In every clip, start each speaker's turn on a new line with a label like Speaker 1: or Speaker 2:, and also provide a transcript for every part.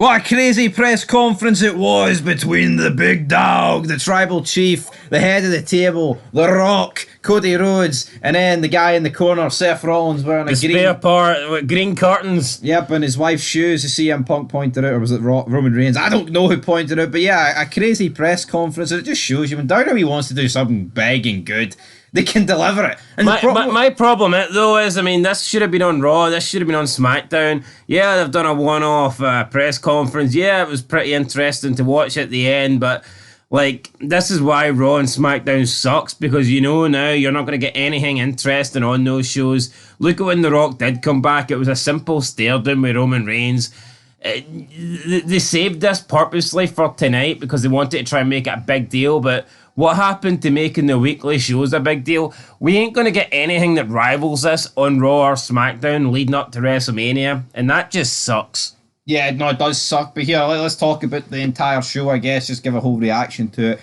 Speaker 1: What a crazy press conference it was between the big dog, the tribal chief, the head of the table, The Rock, Cody Rhodes, and then the guy in the corner, Seth Rollins, wearing a
Speaker 2: The spare part with green curtains.
Speaker 1: Yep, and his wife's shoes, as CM Punk pointed out, or was it Roman Reigns? I don't know who pointed out, but yeah, a crazy press conference, and it just shows you when WWE wants to do something big and good, they can deliver it. And
Speaker 2: my problem, though, is, I mean, this should have been on Raw. This should have been on SmackDown. Yeah, they've done a one-off press conference. Yeah, it was pretty interesting to watch at the end, but, like, this is why Raw and SmackDown sucks, because you know now you're not going to get anything interesting on those shows. Look at when The Rock did come back. It was a simple stare-down with Roman Reigns. They saved this purposely for tonight because they wanted to try and make it a big deal, but what happened to making the weekly shows a big deal? We ain't going to get anything that rivals this on Raw or SmackDown leading up to WrestleMania, and that just sucks.
Speaker 1: Yeah, no, it does suck, but here, let's talk about the entire show, I guess, just give a whole reaction to it.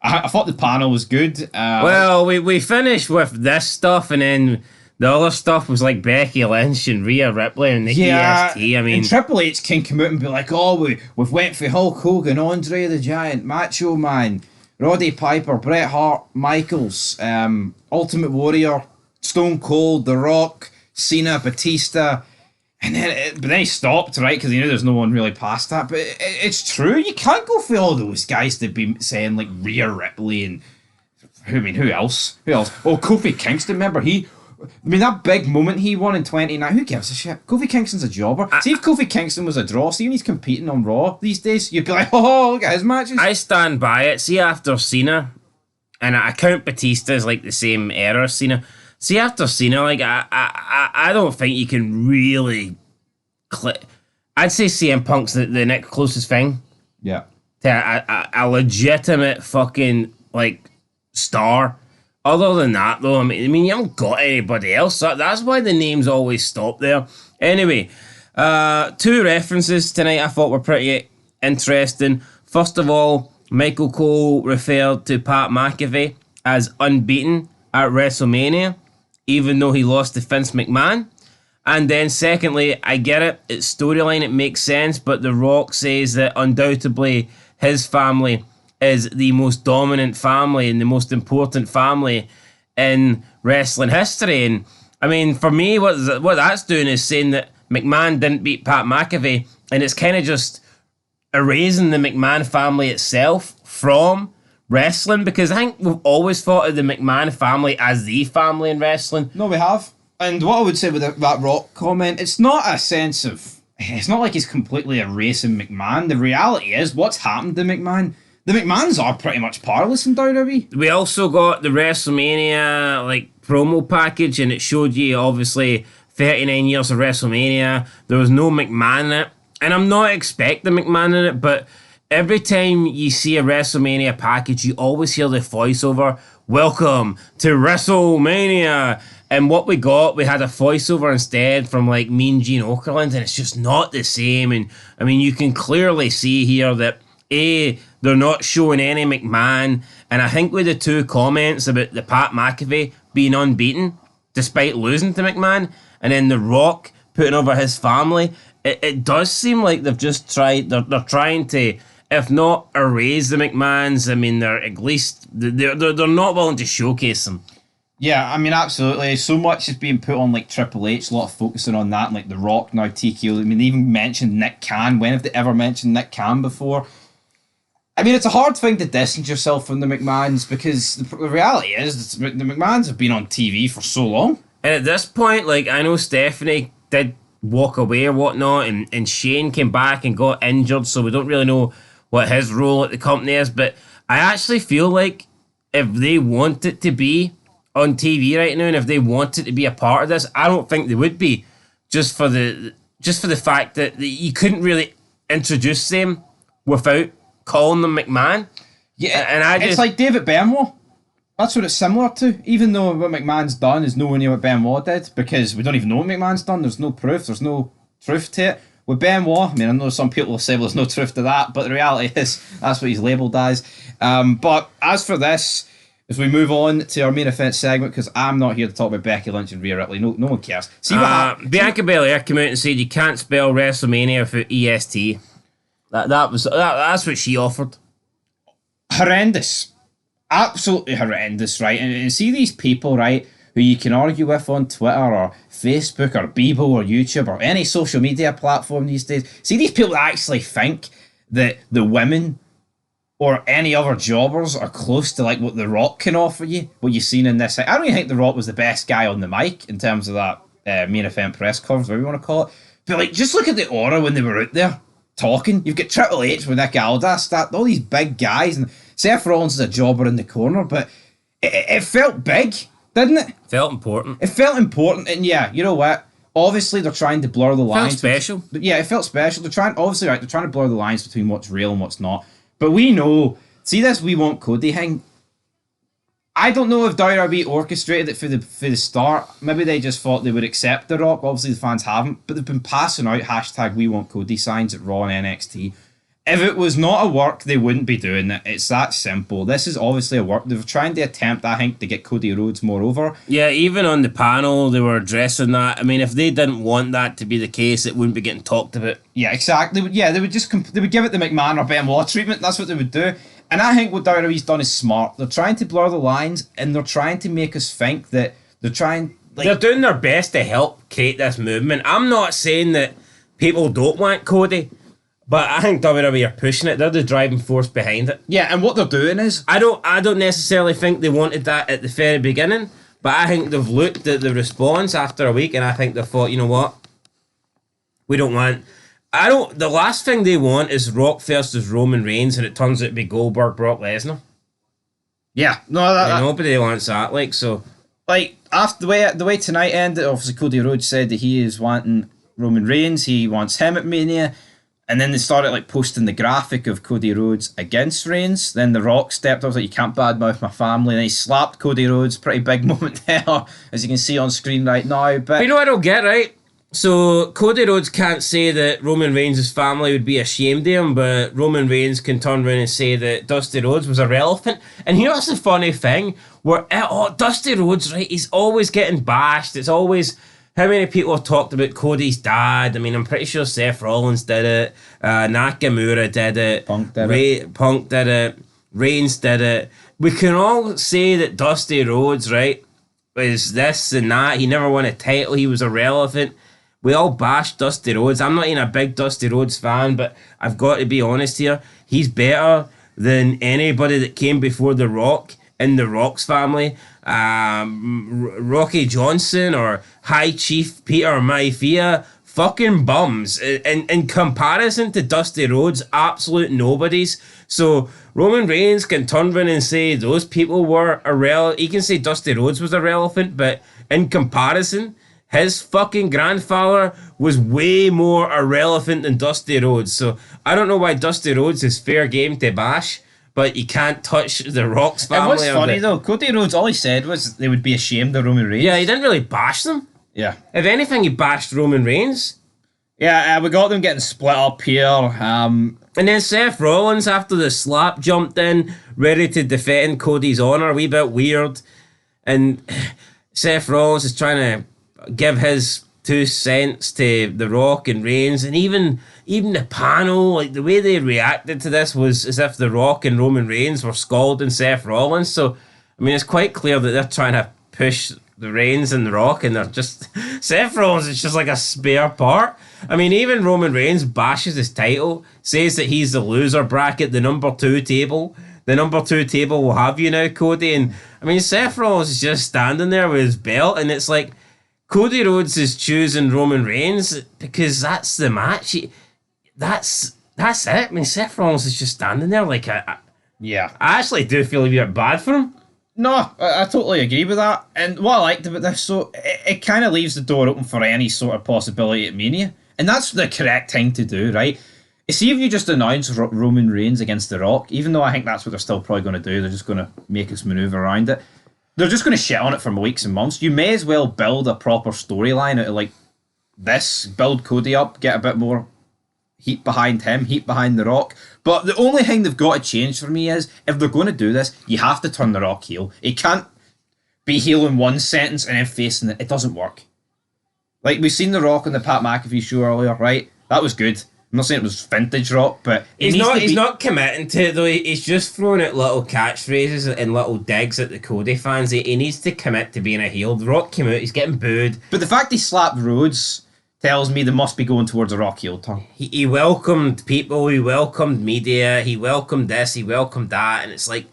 Speaker 1: I thought the panel was good.
Speaker 2: Well, we finished with this stuff, and then the other stuff was like Becky Lynch and Rhea Ripley and the EST. I mean,
Speaker 1: and Triple H can come out and be like, oh, we've went for Hulk Hogan, Andre the Giant, Macho Man, Roddy Piper, Bret Hart, Michaels, Ultimate Warrior, Stone Cold, The Rock, Cena, Batista, and then he stopped, right? Because he knew there's no one really past that. But it's true, you can't go for all those guys to be saying like Rhea Ripley and who else? Oh, Kofi Kingston, remember that big moment he won in 29. Who gives a shit? Kofi Kingston's a jobber. See if Kofi Kingston was a draw, see when he's competing on Raw these days, you'd be like, oh, look at his matches.
Speaker 2: I stand by it. See, after Cena, and I count Batista as like the same era as Cena. See, after Cena, like I don't think you can really I'd say CM Punk's the next closest thing.
Speaker 1: Yeah.
Speaker 2: To a legitimate fucking like star. Other than that, though, I mean, you haven't got anybody else. So that's why the names always stop there. Anyway, two references tonight I thought were pretty interesting. First of all, Michael Cole referred to Pat McAfee as unbeaten at WrestleMania, even though he lost to Vince McMahon. And then secondly, I get it, it's storyline, it makes sense, but The Rock says that undoubtedly his family is the most dominant family and the most important family in wrestling history. And I mean, for me, what that's doing is saying that McMahon didn't beat Pat McAfee, and it's kind of just erasing the McMahon family itself from wrestling, because I think we've always thought of the McMahon family as the family in wrestling.
Speaker 1: No, we have. And what I would say with that Rock comment, it's not a sense of, it's not like he's completely erasing McMahon. The reality is, what's happened to McMahon? The McMahons are pretty much powerless in WWE.
Speaker 2: We also got the WrestleMania like promo package, and it showed you obviously 39 years of WrestleMania. There was no McMahon in it, and I'm not expecting McMahon in it, but every time you see a WrestleMania package, you always hear the voiceover, "Welcome to WrestleMania." And what we had a voiceover instead from like Mean Gene Okerlund, and it's just not the same. And I mean, you can clearly see here that they're not showing any McMahon. And I think with the two comments about the Pat McAfee being unbeaten despite losing to McMahon, and then The Rock putting over his family, it does seem like they've just tried. They're trying to, if not erase the McMahons, I mean, they're at least they're not willing to showcase them.
Speaker 1: Yeah, I mean, absolutely. So much is being put on like Triple H, a lot of focusing on that, and like The Rock now, TKO. I mean, they even mentioned Nick Khan. When have they ever mentioned Nick Khan before? I mean, it's a hard thing to distance yourself from the McMahons, because the reality is the McMahons have been on TV for so long.
Speaker 2: And at this point, like, I know Stephanie did walk away or whatnot, and Shane came back and got injured, so we don't really know what his role at the company is. But I actually feel like if they want it to be on TV right now, and if they wanted to be a part of this, I don't think they would be, just for the fact that you couldn't really introduce them without calling them McMahon.
Speaker 1: Yeah, and it's like David Benoit. That's what it's similar to. Even though what McMahon's done is nowhere near what Benoit did, because we don't even know what McMahon's done. There's no proof. There's no truth to it. With Benoit, I mean, I know some people will say, well, there's no truth to that, but the reality is that's what he's labelled as. But as for this, as we move on to our main event segment, because I'm not here to talk about Becky Lynch and Rhea Ripley. No one cares. See what
Speaker 2: Bianca Belair came out and said you can't spell WrestleMania without EST. That's what she offered.
Speaker 1: Horrendous. Absolutely horrendous, right? And see these people, right, who you can argue with on Twitter or Facebook or Bebo or YouTube or any social media platform these days. See these people that actually think that the women or any other jobbers are close to like what The Rock can offer you, what you've seen in this. I don't even think The Rock was the best guy on the mic in terms of that main event press conference, whatever you want to call it. But like, just look at the aura when they were out there talking. You've got Triple H with Nick Aldis, all these big guys, and Seth Rollins is a jobber in the corner, but it felt big, didn't it?
Speaker 2: Felt important.
Speaker 1: It felt important, and yeah, you know what? Obviously, they're trying to blur the lines.
Speaker 2: Felt special.
Speaker 1: Yeah, it felt special. They're trying to blur the lines between what's real and what's not. But we know, see this "We Want Cody" thing. I don't know if WWE orchestrated it for the start. Maybe they just thought they would accept The Rock. Obviously, the fans haven't, but they've been passing out hashtag "We Want Cody" signs at Raw and NXT. If it was not a work, they wouldn't be doing it. It's that simple. This is obviously a work. They're trying to attempt, I think, to get Cody Rhodes more over.
Speaker 2: Yeah, even on the panel, they were addressing that. I mean, if they didn't want that to be the case, it wouldn't be getting talked about.
Speaker 1: Yeah, exactly. Yeah, they would give it the McMahon or Benoit treatment. That's what they would do. And I think what WWE's done is smart. They're trying to blur the lines, and they're trying to make us think that they're trying...
Speaker 2: they're doing their best to help create this movement. I'm not saying that people don't want Cody, but I think WWE are pushing it. They're the driving force behind it.
Speaker 1: Yeah, and what they're doing is...
Speaker 2: I don't necessarily think they wanted that at the very beginning, but I think they've looked at the response after a week, and I think they thought, you know what? We don't want... The last thing they want is Rock versus Roman Reigns, and it turns out to be Goldberg, Brock Lesnar.
Speaker 1: Yeah, no,
Speaker 2: nobody wants that. Like, so,
Speaker 1: like after the way tonight ended, obviously Cody Rhodes said that he is wanting Roman Reigns. He wants him at Mania, and then they started like posting the graphic of Cody Rhodes against Reigns. Then The Rock stepped up, was like, "You can't badmouth my family," and he slapped Cody Rhodes. Pretty big moment there, as you can see on screen right now. But
Speaker 2: you know what I don't get, right? So Cody Rhodes can't say that Roman Reigns' family would be ashamed of him, but Roman Reigns can turn around and say that Dusty Rhodes was irrelevant. And you know what's the funny thing? Dusty Rhodes, right, he's always getting bashed. It's always... How many people have talked about Cody's dad? I mean, I'm pretty sure Seth Rollins did it. Nakamura did it.
Speaker 1: Punk did
Speaker 2: it. Reigns did it. We can all say that Dusty Rhodes, right, is this and that. He never won a title. He was irrelevant. We all bash Dusty Rhodes. I'm not even a big Dusty Rhodes fan, but I've got to be honest here. He's better than anybody that came before The Rock in The Rock's family. Rocky Johnson or High Chief Peter Maivia, fucking bums. In comparison to Dusty Rhodes, absolute nobodies. So Roman Reigns can turn around and say those people were irrelevant. He can say Dusty Rhodes was irrelevant, but in comparison... his fucking grandfather was way more irrelevant than Dusty Rhodes. So I don't know why Dusty Rhodes is fair game to bash, but you can't touch The Rock's family.
Speaker 1: And what's funny though, Cody Rhodes, all he said was they would be ashamed of Roman Reigns.
Speaker 2: Yeah, he didn't really bash them.
Speaker 1: Yeah.
Speaker 2: If anything, he bashed Roman Reigns.
Speaker 1: Yeah, we got them getting split up here.
Speaker 2: And then Seth Rollins, after the slap, jumped in, ready to defend Cody's honour. A wee bit weird. And Seth Rollins is trying to give his 2 cents to The Rock and Reigns, and even the panel, like the way they reacted to this was as if The Rock and Roman Reigns were scalding Seth Rollins. So I mean, it's quite clear that they're trying to push the Reigns and The Rock, and they're just... Seth Rollins is just like a spare part. I mean, even Roman Reigns bashes his title, says that he's the loser bracket, the number 2 table. The number 2 table will have you now, Cody. And I mean, Seth Rollins is just standing there with his belt, and it's like, Cody Rhodes is choosing Roman Reigns because that's the match. That's it. I mean, Seth Rollins is just standing there like...
Speaker 1: Yeah.
Speaker 2: I actually do feel a bit bad for him.
Speaker 1: No, I totally agree with that. And what I liked about this, so it kind of leaves the door open for any sort of possibility at Mania. And that's the correct thing to do, right? See, if you just announce Roman Reigns against The Rock, even though I think that's what they're still probably going to do, they're just going to make us maneuver around it. They're just going to shit on it for weeks and months. You may as well build a proper storyline out of like this, build Cody up, get a bit more heat behind him, heat behind The Rock. But the only thing they've got to change for me is, if they're going to do this, you have to turn The Rock heel. He can't be heel in one sentence and then facing it. It doesn't work. Like, we've seen The Rock on the Pat McAfee show earlier, right? That was good. I'm not saying it was vintage Rock, but
Speaker 2: He's not committing to it though. He's just throwing out little catchphrases and little digs at the Cody fans. He needs to commit to being a heel. The Rock came out, he's getting booed.
Speaker 1: But the fact he slapped Rhodes tells me they must be going towards a Rock heel turn.
Speaker 2: He welcomed people, he welcomed media, he welcomed this, he welcomed that, and it's like,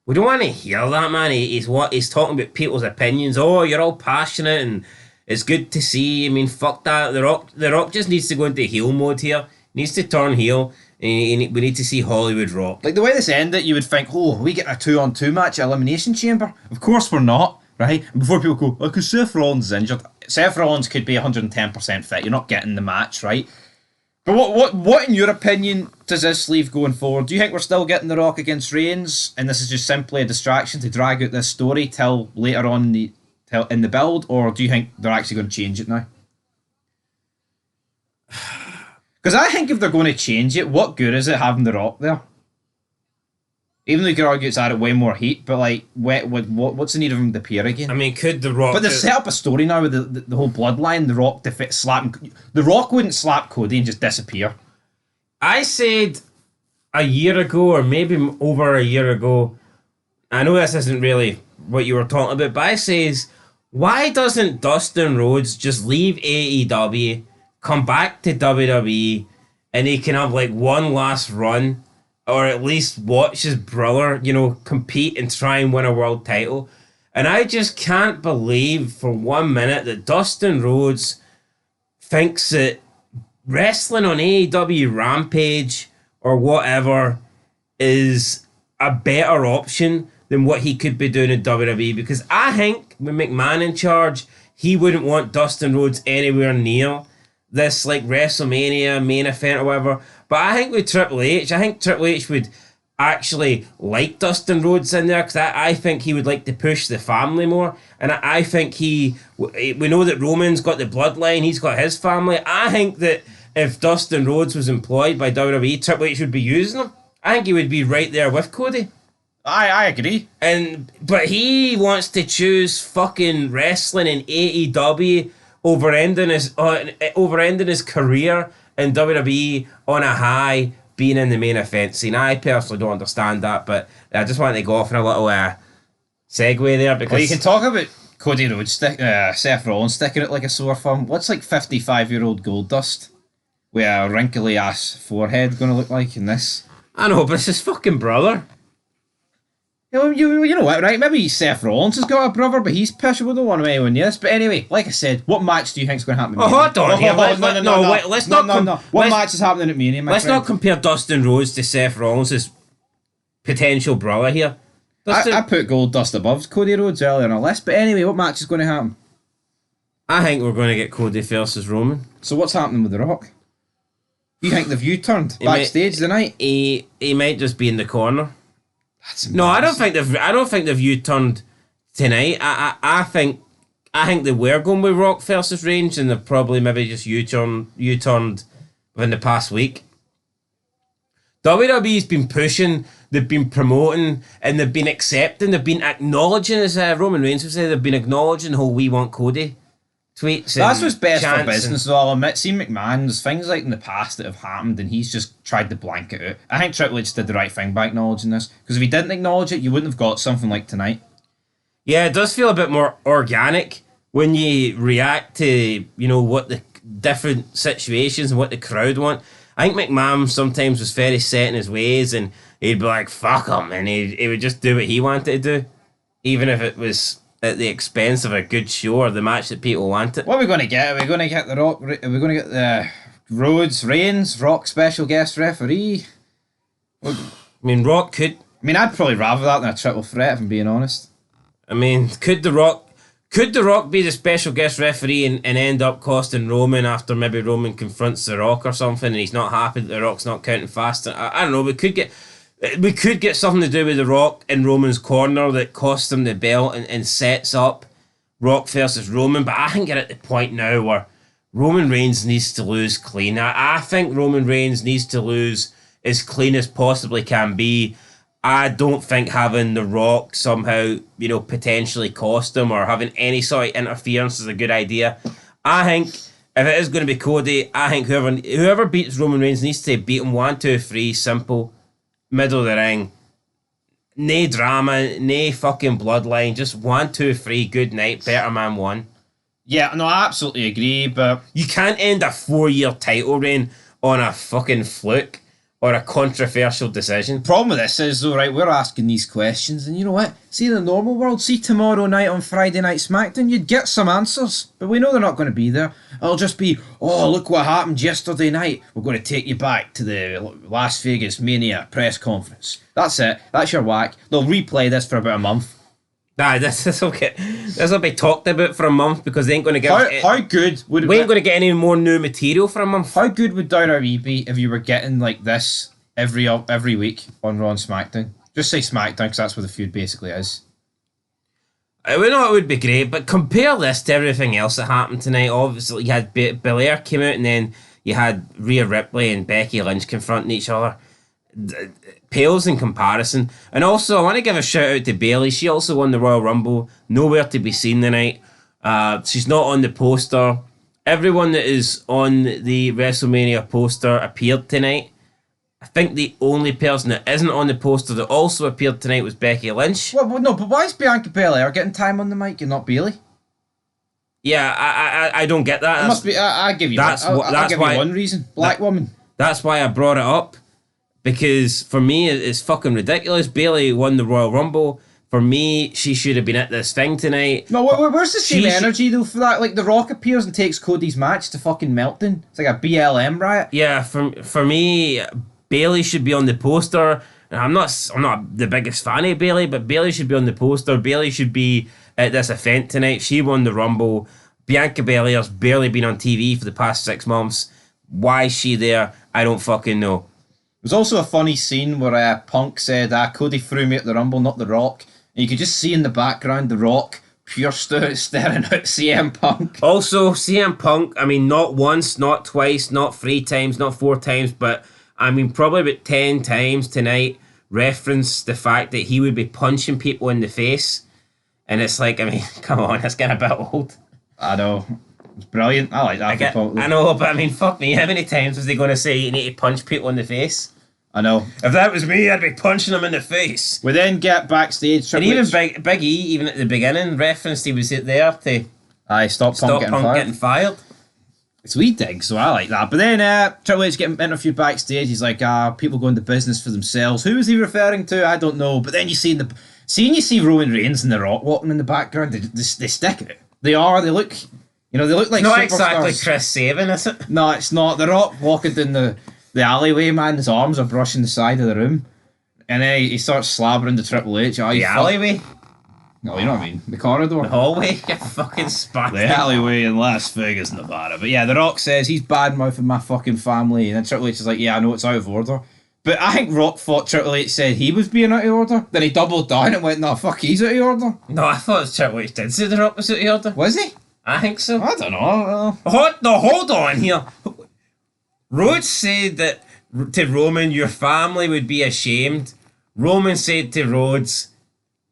Speaker 2: we don't want to hear that, man. He's talking about people's opinions. Oh, you're all passionate and it's good to see. I mean, fuck that. The Rock just needs to go into heel mode here. Needs to turn heel, and we need to see Hollywood Rock.
Speaker 1: Like the way this ended, you would think, oh, are we getting a 2-on-2 match at Elimination Chamber? Of course we're not, right? And before people go, oh, because Seth Rollins is injured. Seth Rollins could be 110% fit. You're not getting the match, right? But what in your opinion does this leave going forward? Do you think we're still getting The Rock against Reigns, and this is just simply a distraction to drag out this story till later on in the build, or do you think they're actually going to change it now? Because I think if they're going to change it, what good is it having The Rock there? Even though you could argue it's added way more heat, but like, what's the need of him to appear again?
Speaker 2: I mean, could The Rock...
Speaker 1: But they've set up a story now with the whole bloodline, The Rock slapping... The Rock wouldn't slap Cody and just disappear.
Speaker 2: I said a year ago, or maybe over a year ago, I know this isn't really what you were talking about, but I says, why doesn't Dustin Rhodes just leave AEW, come back to WWE, and he can have like one last run, or at least watch his brother, compete and try and win a world title. And I just can't believe for 1 minute that Dustin Rhodes thinks that wrestling on AEW Rampage or whatever is a better option than what he could be doing in WWE, because I think with McMahon in charge, he wouldn't want Dustin Rhodes anywhere near this like WrestleMania main event or whatever. But I think with Triple H would actually like Dustin Rhodes in there, because I think he would like to push the family more. And I think we know that Roman's got the bloodline, he's got his family. I think that if Dustin Rhodes was employed by WWE, Triple H would be using him. I think he would be right there with Cody.
Speaker 1: I agree.
Speaker 2: But he wants to choose fucking wrestling in AEW over ending his career in WWE on a high, being in the main event scene. I personally don't understand that, but I just wanted to go off in a little segue there, because...
Speaker 1: Well, you can talk about Cody Rhodes, Seth Rollins sticking it like a sore thumb. What's like 55-year-old Goldust with a wrinkly ass forehead going to look like in this?
Speaker 2: I know, but it's his fucking brother.
Speaker 1: You know what, right? Maybe Seth Rollins has got a brother, but he's pissed. We don't want to anyone yes. But anyway, like I said, what match do you think is going to happen?
Speaker 2: Oh, hold on here.
Speaker 1: No. What match is happening at Mania?
Speaker 2: Let's not compare Dustin Rhodes to Seth Rollins' potential brother here.
Speaker 1: I put Goldust above Cody Rhodes earlier on our list. But anyway, what match is going to happen?
Speaker 2: I think we're going to get Cody versus Roman.
Speaker 1: So what's happening with The Rock? You think they've U-turned backstage tonight?
Speaker 2: He might just be in the corner.
Speaker 1: No,
Speaker 2: I don't think they've U-turned tonight. I think they were going with Rock versus Reigns, and they've probably maybe just U-turned within the past week. WWE's been pushing, they've been promoting, and they've been accepting, they've been acknowledging, as Roman Reigns would say, they've been acknowledging the whole "We Want Cody" tweets.
Speaker 1: That's what's best for business, though. I'll admit, see McMahon, there's things like in the past that have happened, and he's just tried to blank it out. I think Triple H did the right thing by acknowledging this, because if he didn't acknowledge it, you wouldn't have got something like tonight.
Speaker 2: Yeah, it does feel a bit more organic when you react to, what the different situations and what the crowd want. I think McMahon sometimes was very set in his ways, and he'd be like, fuck him, and he would just do what he wanted to do, even if it was at the expense of a good show or the match that people wanted.
Speaker 1: What are we going to get? Are we going to get The Rock? Are we going to get the Rhodes, Reigns, Rock special guest referee?
Speaker 2: I mean, Rock could...
Speaker 1: I'd probably rather that than a triple threat, if I'm being honest.
Speaker 2: Could The Rock be the special guest referee and end up costing Roman after maybe Roman confronts The Rock or something and he's not happy that The Rock's not counting fast? I don't know. We could get something to do with The Rock in Roman's corner that costs him the belt and sets up Rock versus Roman. But I think you're at the point now where Roman Reigns needs to lose clean. I think Roman Reigns needs to lose as clean as possibly can be. I don't think having The Rock somehow, potentially cost him or having any sort of interference is a good idea. I think if it is going to be Cody, I think whoever beats Roman Reigns needs to beat him 1, 2, 3, simple, middle of the ring. No drama, no fucking bloodline. Just 1, 2, 3, good night, better man won.
Speaker 1: Yeah, no, I absolutely agree, but
Speaker 2: you can't end a 4-year title reign on a fucking fluke or a controversial decision.
Speaker 1: Problem with this is though, right, we're asking these questions, and you know what? See in the normal world, see tomorrow night on Friday Night SmackDown, you'd get some answers, but we know they're not going to be there. It'll just be, oh, look what happened yesterday night. We're going to take you back to the Las Vegas Mania press conference. That's it. That's your whack. They'll replay this for about a month.
Speaker 2: Nah, this will be talked about for a month because they ain't going to get.
Speaker 1: How good would
Speaker 2: we ain't going to get any more new material for a month?
Speaker 1: How good would WWE be if you were getting like this every week on Raw and SmackDown? Just say SmackDown because that's where the feud basically is.
Speaker 2: I would know it would be great, but compare this to everything else that happened tonight. Obviously, you had Belair came out, and then you had Rhea Ripley and Becky Lynch confronting each other. Pales in comparison. And also, I want to give a shout out to Bayley. She also won the Royal Rumble. Nowhere to be seen tonight. She's not on the poster. Everyone that is on the WrestleMania poster appeared tonight. I think the only person that isn't on the poster that also appeared tonight was Becky Lynch.
Speaker 1: Well, no, but why is Bianca Belair getting time on the mic and not Bayley?
Speaker 2: Yeah, I don't get that.
Speaker 1: It must be. I give you. I'll give you one reason. Black woman.
Speaker 2: That's why I brought it up. Because for me, it's fucking ridiculous. Bayley won the Royal Rumble. For me, she should have been at this thing tonight.
Speaker 1: No, where's the same energy though for that? Like The Rock appears and takes Cody's match to fucking meltdown. It's like a BLM riot.
Speaker 2: Yeah, for me, Bayley should be on the poster. I'm not the biggest fan of Bayley, but Bayley should be on the poster. Bayley should be at this event tonight. She won the Rumble. Bianca Belair's barely been on TV for the past 6 months. Why is she there? I don't fucking know.
Speaker 1: There was also a funny scene where Punk said, Cody threw me at the Rumble, not The Rock. And you could just see in the background The Rock pure staring at CM Punk.
Speaker 2: Also, CM Punk, I mean, not once, not twice, not 3 times, not 4 times, but I mean, probably about 10 times tonight referenced the fact that he would be punching people in the face. And it's like, I mean, come on, that's getting a bit old.
Speaker 1: I know. It's brilliant. I like that.
Speaker 2: I know, but I mean, fuck me. How many times was they going to say you need to punch people in the face?
Speaker 1: I know.
Speaker 2: If that was me, I'd be punching them in the face.
Speaker 1: We then get backstage.
Speaker 2: And even Big E, even at the beginning, referenced he was there to
Speaker 1: stop Punk getting fired. It's wee dig, so I like that. But then Triple H getting interviewed backstage. He's like, people go into business for themselves. Who is he referring to? I don't know. But then you see Roman Reigns and The Rock walking in the background. They stick it. They look. They look like
Speaker 2: not
Speaker 1: superstars.
Speaker 2: Exactly Chris Sabin, is it?
Speaker 1: No, it's not. The Rock walking down the alleyway, man. His arms are brushing the side of the room. And then he starts slabbering the Triple H.
Speaker 2: The alleyway?
Speaker 1: No, you know what I mean. The corridor.
Speaker 2: The hallway? You fucking spastic.
Speaker 1: The alleyway in Las Vegas, Nevada. But yeah, The Rock says he's bad-mouthing my fucking family. And then Triple H is like, yeah, I know it's out of order. But I think Rock thought Triple H said he was being out of order. Then he doubled down and went, no, fuck, he's out of order.
Speaker 2: No, I thought Triple H did say The Rock was out of order.
Speaker 1: Was he?
Speaker 2: I think so.
Speaker 1: I don't know.
Speaker 2: Hold on here. Rhodes said that to Roman, your family would be ashamed. Roman said to Rhodes,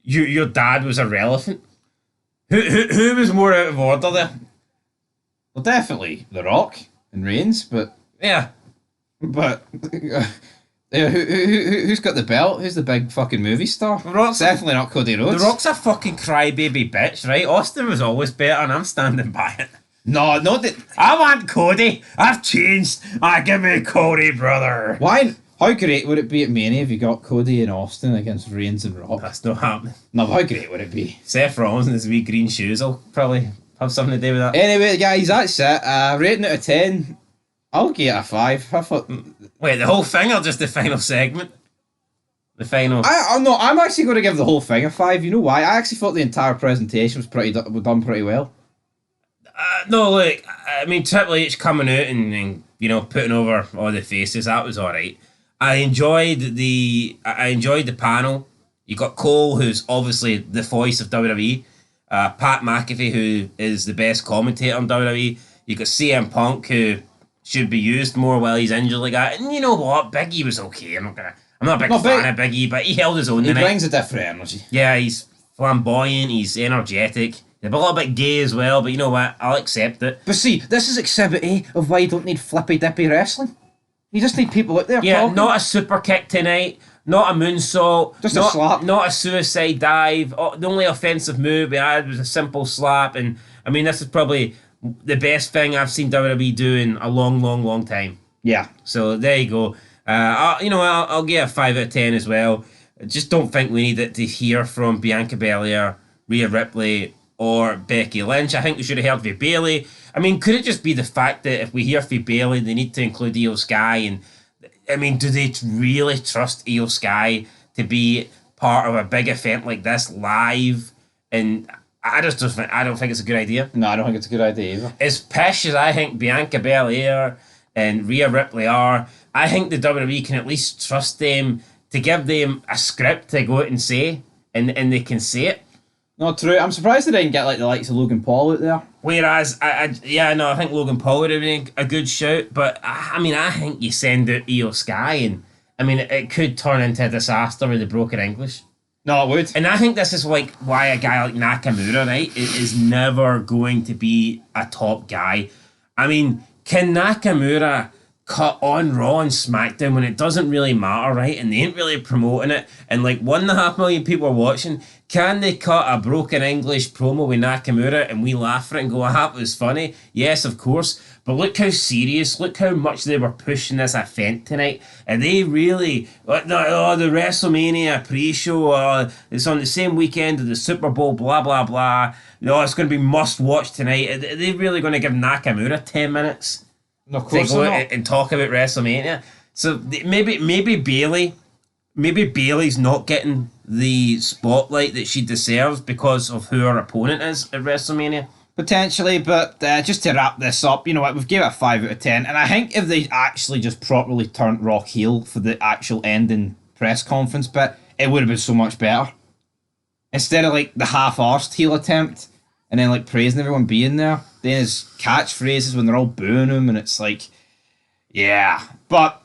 Speaker 2: your dad was irrelevant. Who was more out of order there?
Speaker 1: Well, definitely The Rock and Reigns, but
Speaker 2: yeah,
Speaker 1: but who's got the belt? Who's the big fucking movie star?
Speaker 2: The Rock's
Speaker 1: definitely not Cody Rhodes.
Speaker 2: The Rock's a fucking crybaby bitch, right? Austin was always better, and I'm standing by it.
Speaker 1: No,
Speaker 2: I want Cody. I've changed. Give me Cody, brother.
Speaker 1: Why? How great would it be at Mania if you got Cody and Austin against Reigns and Rock?
Speaker 2: That's not happening.
Speaker 1: No, how great would it be?
Speaker 2: Seth Rollins and his wee green shoes will probably have something to do with that.
Speaker 1: Anyway, guys, that's it. Rating out of 10, I'll give it a 5. I thought.
Speaker 2: Wait, the whole thing or just the final segment? The final.
Speaker 1: I'm actually going to give the whole thing a 5. You know why? I actually thought the entire presentation was done pretty well.
Speaker 2: No, look, I mean, Triple H coming out and putting over all the faces, that was alright. I enjoyed the panel. You got Cole, who's obviously the voice of WWE. Pat McAfee, who is the best commentator on WWE. You got CM Punk, who should be used more while he's injured like that. And you know what? Big E was okay. I'm not a big fan of Big E, but he held his own tonight.
Speaker 1: He brings a different energy.
Speaker 2: Yeah, he's flamboyant, he's energetic. They're a little bit gay as well, but you know what? I'll accept it.
Speaker 1: But see, this is Exhibit A of why you don't need flippy dippy wrestling. You just need people out there
Speaker 2: Yeah,
Speaker 1: talking.
Speaker 2: not a super kick tonight, not a moonsault,
Speaker 1: Just
Speaker 2: not,
Speaker 1: a slap.
Speaker 2: not a suicide dive. Oh, the only offensive move we had was a simple slap, and I mean this is probably the best thing I've seen WWE do in a long, long, long time.
Speaker 1: Yeah.
Speaker 2: So there you go. I'll give it a 5 out of 10 as well. I just don't think we needed to hear from Bianca Belair, Rhea Ripley, or Becky Lynch. I think we should have heard from Bayley. I mean, could it just be the fact that if we hear from Bayley, they need to include Io Sky? And I mean, do they really trust Io Sky to be part of a big event like this live? And I don't think it's a good idea.
Speaker 1: No, I don't think it's a good idea either.
Speaker 2: As pish as I think Bianca Belair and Rhea Ripley are, I think the WWE can at least trust them to give them a script to go out and say, and they can say it.
Speaker 1: Not true. I'm surprised they didn't get like the likes of Logan Paul out there.
Speaker 2: Whereas, I think Logan Paul would have been a good shout, but I think you send out Io Sky, and I mean, it could turn into a disaster with the broken English.
Speaker 1: No, it would.
Speaker 2: And I think this is like why a guy like Nakamura, right, is never going to be a top guy. I mean, can Nakamura cut on Raw and SmackDown when it doesn't really matter, right? And they ain't really promoting it, and like 1.5 million people are watching. Can they cut a broken English promo with Nakamura and we laugh for it and go, it was funny? Yes, of course. But look how serious, look how much they were pushing this event tonight. And they really, the WrestleMania pre-show, it's on the same weekend of the Super Bowl, blah, blah, blah. It's going to be must-watch tonight. Are they really going to give Nakamura 10 minutes?
Speaker 1: No, of course not.
Speaker 2: And talk about WrestleMania? So maybe Bayley, maybe Bayley's not getting the spotlight that she deserves because of who her opponent is at WrestleMania.
Speaker 1: Potentially, but just to wrap this up, you know what, we've given it a 5 out of 10, and I think if they actually just properly turned Rock heel for the actual ending press conference bit, it would have been so much better. Instead of like the half-arsed heel attempt, and then like praising everyone being there, then his catchphrases when they're all booing him, and it's like, yeah. But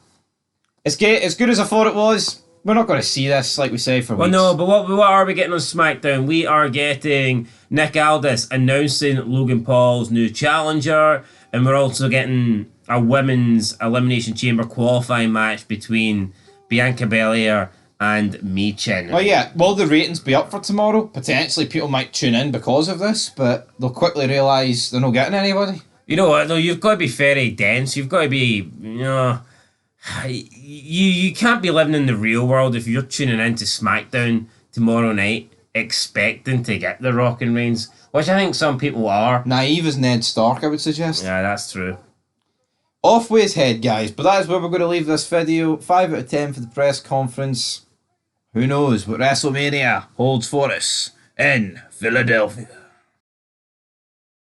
Speaker 1: as good as I thought it was, we're not going to see this, like we say, for weeks.
Speaker 2: Well, no, but what are we getting on SmackDown? We are getting Nick Aldis announcing Logan Paul's new challenger, and we're also getting a women's Elimination Chamber qualifying match between Bianca Belair and Michin.
Speaker 1: Oh yeah, will the ratings be up for tomorrow? Potentially people might tune in because of this, but they'll quickly realise they're not getting anybody.
Speaker 2: You know what, though? You've got to be very dense. You've got to be, You can't be living in the real world if you're tuning in to SmackDown tomorrow night expecting to get The Rock and Reigns, which I think some people are.
Speaker 1: Naive as Ned Stark, I would suggest.
Speaker 2: Yeah, that's true.
Speaker 1: Off with his head, guys, but that is where we're going to leave this video. 5 out of 10 for the press conference. Who knows what WrestleMania holds for us in Philadelphia.